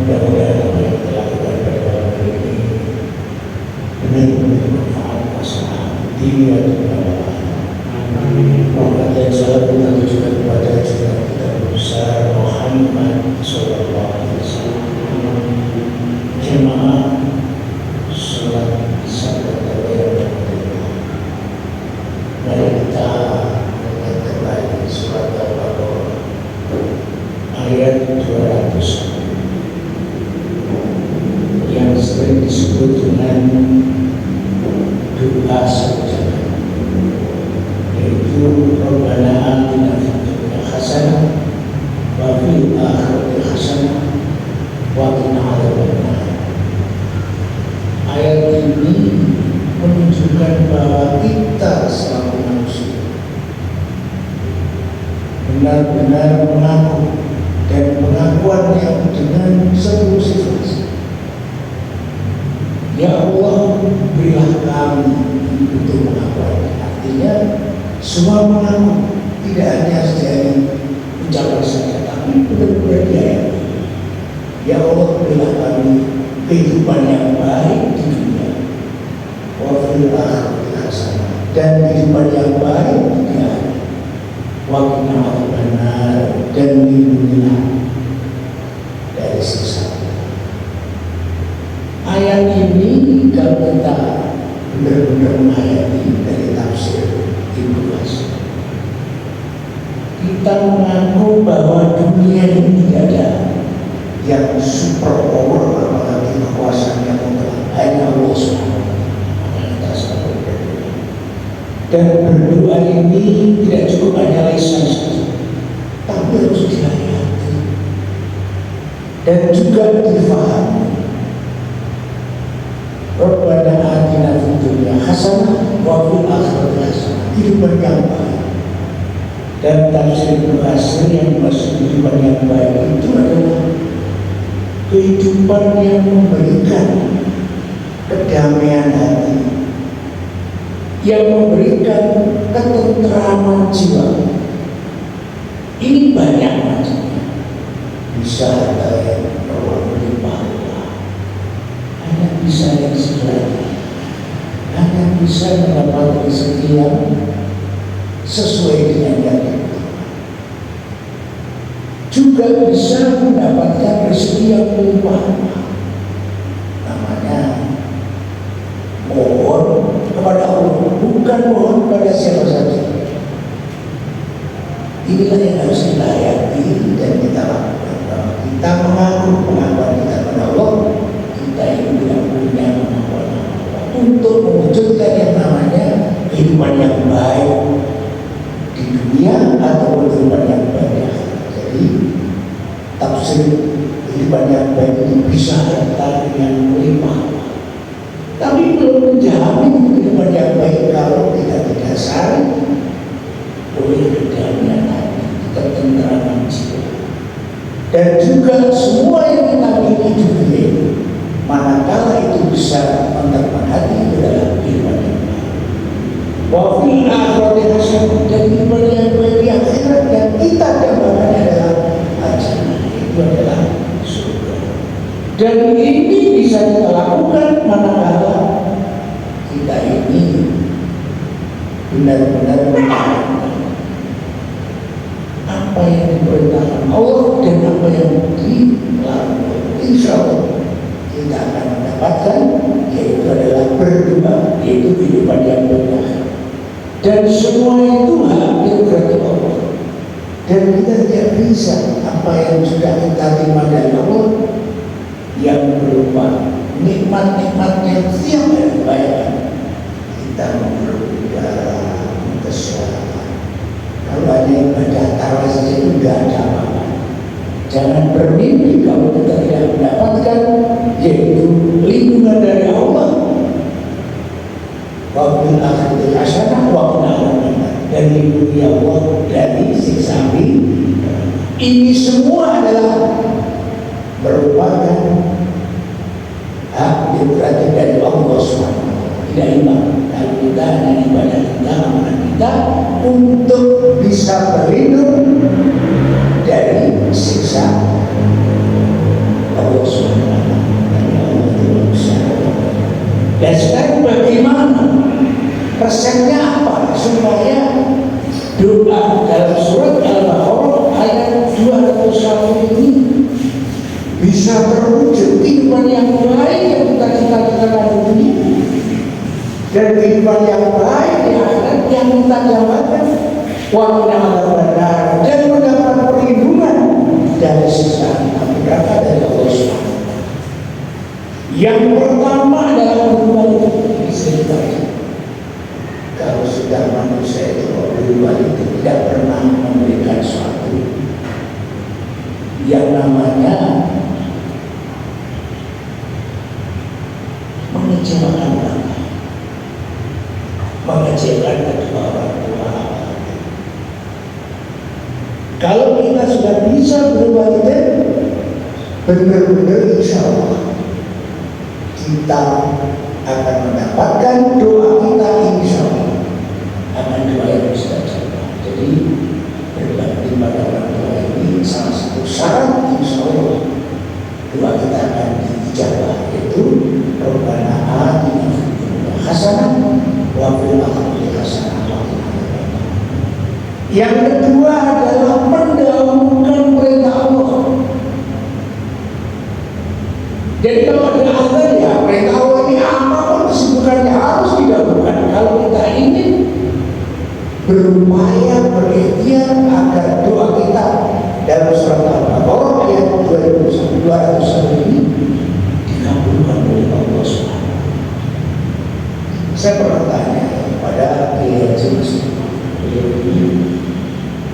Mudah-mudahan apa yang kita lakukan pada malam hari ini benar-benar bermanfaat masalah dunia dan akhirat. Rahmat dan salam kita tujukan kepada junjungan kita besar Muhammad Sallallahu Alaihi Wasallam. Jemaah salat sahabat yang berbahagia. Mari kita mengingat kembali surat Al-Baqarah ayat 200 yang sering disebut dengan doa sajdah, yaitu Rabbana atina fid dunya hasanah wa fil akhirati hasanah wa qina adzabannar. Ayat ini menunjukkan bahwa kita selaku manusia benar-benar mengaku, dan pengakuan yang dengan seluruh sifat. Ya Allah, berilah kami untuk mengakuan. Artinya semua mengaku, tidak hanya sejadi ucapan saja, tapi benar-benar diayati. Ya Allah, berilah kami kehidupan yang baik di dunia, wa fil akhirati hasanah, dan kehidupan yang baik di akhirat, wa qina adzabannar, dan lindungilah dari siksa. Ayat ini kalau kita benar-benar menghayati dari tafsir Ibnu Abbas, kita mengaku bahwa dunia ini tidak ada yang super power apalagi kekuasaan yang mutlak, hanya Allah Subhanahu wa Ta'ala. Dan berdoa ini tidak cukup hanya lisan saja, tapi harus dihayati dan juga difahami. Rabbana atina fid dunya hasanah wa fil akhirati hasanah, kehidupan yang baik. Dan tafsir Ibnu Katsir yang maksud kehidupan yang baik itu adalah kehidupan yang memberikan kedamaian hati, yang memberikan ketentraman jiwa. Ini banyak macamnya. Bisa ada yang berlimpah, ada bisa yang sederhana, ada bisa mendapat rezeki yang sesuai dengan yang kita, juga bisa mendapatkan rezeki yang melimpah. Namanya mohon kepada Allah, bukan mohon kepada siapa saja. Inilah yang harus kita hayati dan kita lakukan. Kalau kita mengaku pengakuan kita kepada Allah, kita ini tidak punya kemampuan untuk mewujudkan yang namanya kehidupan yang baik di dunia atau kehidupan yang baik. Jadi tafsir kehidupan yang baik itu bisa datang dengan melimpah, tapi belum menjamin kehidupan yang baik kalau tidak didasari oleh kedamaian hati, ketentraman jiwa. Dan juga semua yang kita miliki di dunia ini, manakala itu bisa menerima hati, itu adalah kehidupan yang baik. Wa fil akhirati hasanah, dan kehidupan yang baik di akhirat yang kita dambakan adalah hasanah, itu adalah surga. Dan ini bisa kita lakukan manakala kita ini benar-benar menjalankan apa yang diperintahkan Allah dan apa yang dilakukan. Insya Allah kita akan mendapatkan, yaitu adalah berdoa, yaitu kehidupan yang baik. Dan semua itu hampir berarti Allah. Dan kita tidak bisa apa yang sudah kita terima dari Allah yang berupa nikmat-nikmat yang siap dan baik. Kita mempermudah, kesehatan. Kalau ada ibadah tarawih saja itu tidak ada apa-apa. Jangan bermimpi kalau kita tidak mendapatkan Ini semua adalah merupakan hak yang berarti dari Allah SWT. Tidak imbang kalau kita dan ibadah kita, amalan kita untuk bisa berlindung dari siksa Allah SWT. Dan sekarang bagaimana? Resepnya apa? Supaya doa dalam surat Al-Baqarah ayat 201 ini bisa terwujud kehidupan yang baik yang kita cita-citakan di dunia dan kehidupan yang baik di akhirat yang kita dapatkan waktu yang benar dan mendapat perlindungan dari siksa neraka dari Allah SWT. Yang pertama adalah berubah itu. Kalau sudah manusia itu berubah itu tidak pernah memberikan sesuatu yang namanya mengecewakan orang, mengecewakan kedua orang tua. Kalau kita sudah bisa berubah itu, benar-benar insya Allah kita akan mendapatkan doa kita, insya Allah akan doa yang mustajab. Jadi berbakti pada orang tua ini salah satu syarat insya Allah doa kita akan dijawab, yaitu Rabbana atina fid dunya hasanah wa fil akhirati hasanah wa qina adzabannar. Yang kedua adalah mendahulukan perintah Allah. Jadi kalau ada azan ya perintah Allah ini apapun kesibukannya harus didahulukan. Kalau kita ingin berupaya berikhtiar agar doa kita dalam surat Al-Baqarah ayat 201 ini dikabulkan oleh Allah SWT. Saya pernah tanya kepada Kiai Haji Muslim, beliau ini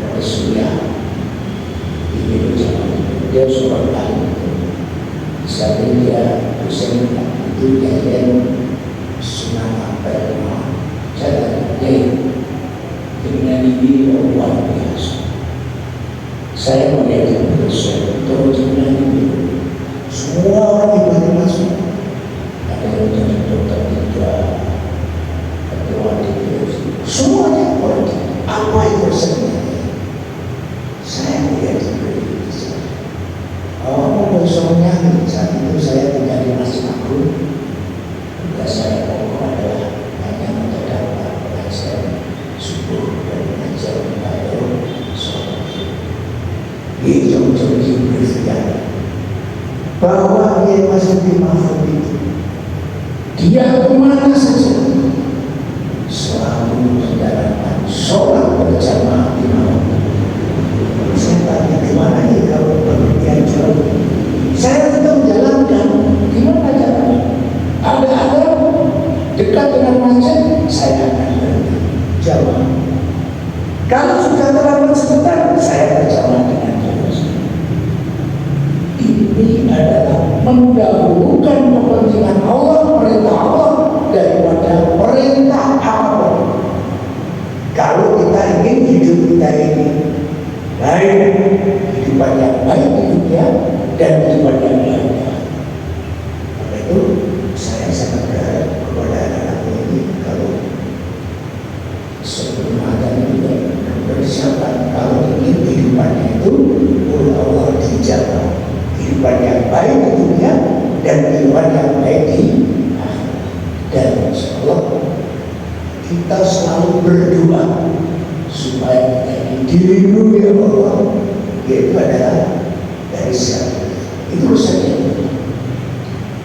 dari Suriah, dia seorang alim. Saat ini dia dosen itu yang Sunan Ampel. Saya tanya, dengan ini luar biasa. Saya melihat dosen terus dengan ini semua orang ibadah masuk. Ada yang jadi dokter juga, ketua DPR, semuanya orang. Apa itu resepnya? Saya melihat itu. Awalnya besoknya saat itu saya tinggal di Masjid Agung. Tugas saya pokok adalah hanya mendapat pengajian subuh dan mengajar membayar sholat. Itu untuk diberikan bahwa dia masih di mahfud itu. Dia kemana saja selalu menjalankan sholat berjamaah di malam. Saya tanya gimana ya kalau berpergian jauh? Saya tetap menjalankan. Gimana caranya? Ada dekat dengan masjid, saya akan berjamaah. Kalau sudah terlambat sebentar, saya berjamaah dengan terus. Ini adalah mendahulukan kepentingan Allah, perintah Allah daripada perintah apapun. Kalau kita ingin hidup kita ini baik, kehidupan yang baik di dunia dan kehidupan yang baik. Karena itu saya sangat berharap kepada anak-anak ini kalau sebelum ada juga bersiapkan kalau ingin kehidupannya itu oleh Allah dijaga, kehidupan yang baik di dunia dan kehidupan yang baik di akhirat. Dan insyaallah kita selalu berdoa supaya kita ini dilindungi oleh Allah, yaitu adalah dari siapa. Itu resepnya.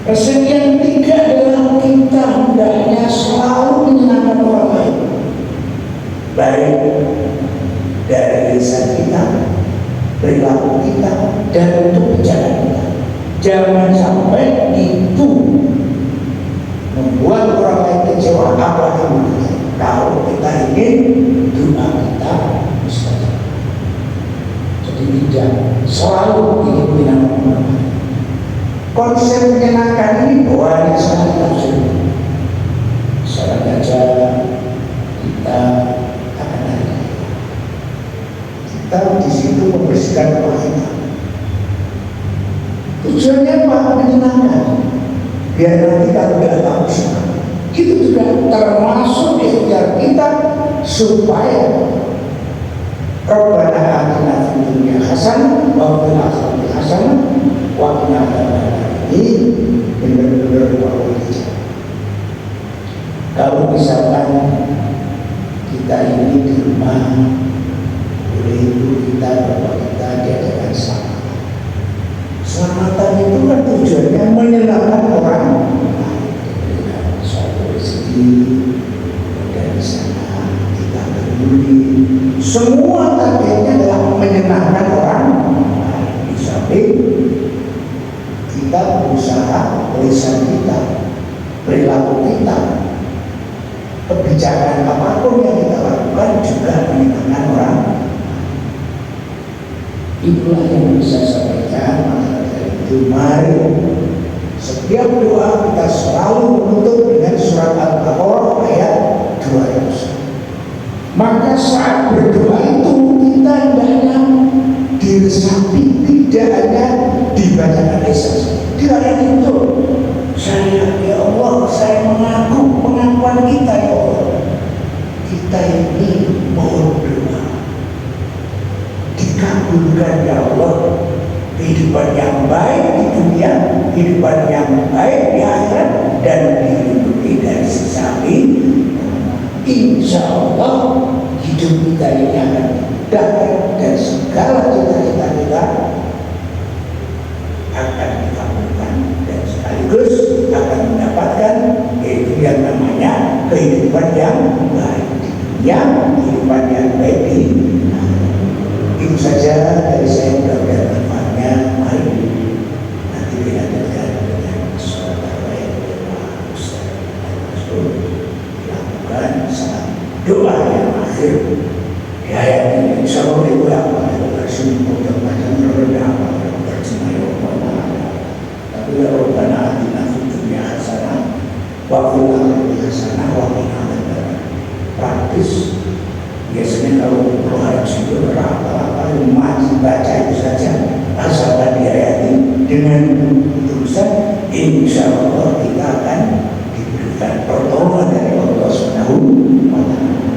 Resep yang ketiga adalah kita hendaknya selalu menyenangkan orang lain, baik dari lisan kita, perilaku kita, dan untuk bicara kita. Jangan sampai itu membuat orang lain kecewa, apalagi kita. Kalau kita ingin doa kita mustajab. Jadi tidak selalu ingin menyenangkan orang lain. Konsep menyenangkan ini banyak sekali tafsirnya. Saja kita akan ada. kita di situ membersihkan rumah kita. Tujuannya apa? Menyenangkan. Biar nanti kalau datang usaha, itu juga termasuk ikhtiar kita supaya Rabbana atina fid dunya hasanah wa fil akhirati hasanah wa qina adzabannar. Ini benar-benar wajib. Kalau misalkan kita ini di rumah, oleh ibu kita, bapak kita diadakan selamatan. Selamatan itu kan tujuannya menyenangkan orang, diberikan suatu rezeki, dari sana kita peduli. Semua targetnya adalah menyenangkan orang. Di samping kita berusaha, lisan kita, perilaku kita, kebijakan apapun yang kita lakukan juga menyenangkan orang. Itulah yang bisa saya sampaikan. Maka dari itu mari setiap doa kita selalu menutup dengan surat Al-Baqarah ayat 200. Maka saat berdoa itu kita hendaknya diresapi, tidak hanya dibacakan lisan. Tidak itu. Saya, ya Allah, saya mengaku pengakuan kita, ya Allah. Kita ini mohon doa dikabulkan, ya Allah. Kehidupan yang baik di dunia, kehidupan yang baik di akhirat, dan dihidupi dari sisa ini. Insya Allah hidup kita ini akan dimudahkan dan segala cita-cita kita akan dikabulkan dan sekaligus akan mendapatkan yaitu yang namanya kehidupan yang baik di dunia, kehidupan yang baik di akhirat. Itu saja dari saya, mudah-mudahan manfaatnya. Mari nanti dilanjutkan dengan surat yang Ustaz dilakukan saat doa yang akhir di ayat ini. Insya Allah itu apa? Bersungguh macam rendah apa? Bercuma ya Allah. Tapi ya Rabbana atina fid dunya hasanah wa fil akhirati hasanah wa qina adzabannar. Praktis. Biasanya kalau haji itu apa-apa wajib baca itu saja, asalkan diayati dengan tulisan, insya Allah kita akan diberikan pertolongan dari Allah Subhanahu wa Ta'ala.